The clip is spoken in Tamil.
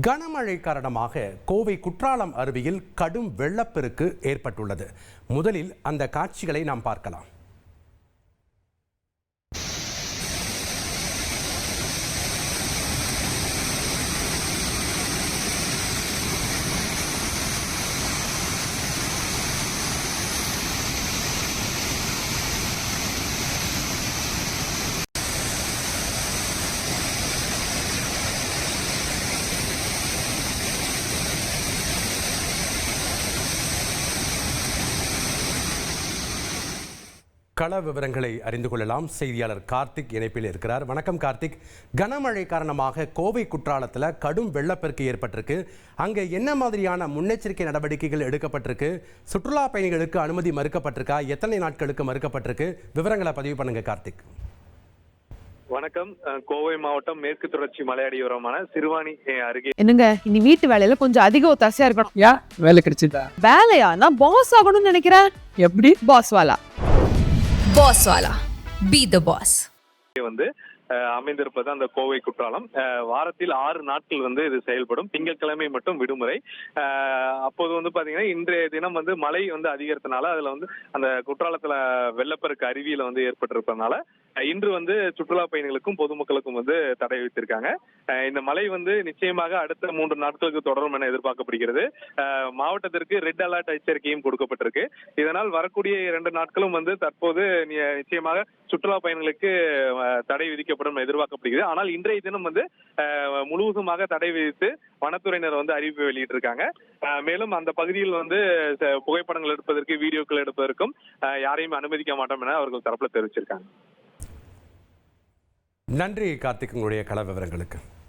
கனமழை காரணமாக கோவை குற்றாலம் அருவியில் கடும் வெள்ளப்பெருக்கு ஏற்பட்டுள்ளது. முதலில் அந்த காட்சிகளை நாம் பார்க்கலாம். கள விவரங்களை அறிந்து கொள்ளலாம். செய்தியாளர் கார்த்திக் இணைப்பில் இருக்கிறார். வணக்கம் கார்த்திக். கனமழை காரணமாக கோவை குற்றாலத்தில் கடும் வெள்ளப்பெருக்கு ஏற்பட்டிருக்கு. அங்கே என்ன மாதிரியான முன்னெச்சரிக்கை நடவடிக்கைகள் எடுக்கப்பட்டிருக்கு? சுற்றுலா பயணிகளுக்கு அனுமதி மறுக்கப்பட்டிருக்கா? எத்தனை நாட்களுக்கு மறுக்கப்பட்டிருக்கு? விவரங்களை பதிவு பண்ணுங்க கார்த்திக். வணக்கம். கோவை மாவட்டம் மேற்கு தொடர்ச்சி மலையடியோரமான சிறுவாணி அருகே என்னங்க இனி வீட்டு வேலையில கொஞ்சம் அதிக ஒத்தாசையா இருக்கணும். வேலை கிடைச்சிட்டா? வேலையா? நான் பாஸ் ஆகணும்னு நினைக்கிறேன். எப்படி? பாஸ் வாலா. Be the boss. வந்து அமைந்திருப்பது அந்த கோவை குற்றாலம். வாரத்தில் 6 நாட்கள் வந்து இது செயல்படும். திங்கட்கிழமை மட்டும் விடுமுறை. அப்போது வந்து பாத்தீங்கன்னா இன்றைய தினம் வந்து மழை வந்து அதிகரித்தனால அதுல வந்து அந்த குற்றாலத்துல வெள்ளப்பெருக்கு அருவியில வந்து ஏற்பட்டிருப்பதனால இன்று வந்து சுற்றுலா பயணிகளுக்கும் பொதுமக்களுக்கும் வந்து தடை விதித்திருக்காங்க. இந்த மழை வந்து நிச்சயமாக அடுத்த 3 நாட்களுக்கு தொடரும் என எதிர்பார்க்கப்படுகிறது. மாவட்டத்திற்கு ரெட் அலர்ட் எச்சரிக்கையும் கொடுக்கப்பட்டிருக்கு. இதனால் வரக்கூடிய 2 நாட்களும் வந்து தற்போது நிச்சயமாக சுற்றுலா பயணிகளுக்கு தடை விதிக்கப்படும் எதிர்பார்க்கப்படுகிறது. ஆனால் இன்றைய தினம் வந்து முழுவதுமாக தடை விதித்து வனத்துறையினர் வந்து அறிவிப்பு வெளியிட்டிருக்காங்க. மேலும் அந்த பகுதியில் வந்து புகைப்படங்கள் எடுப்பதற்கு, வீடியோக்கள் எடுப்பதற்கும் யாரையும் அனுமதிக்க மாட்டோம் என அவர்கள் தரப்புல தெரிவிச்சிருக்காங்க. நன்றி கார்த்திக், உங்களுடைய கள விவரங்களுக்கு.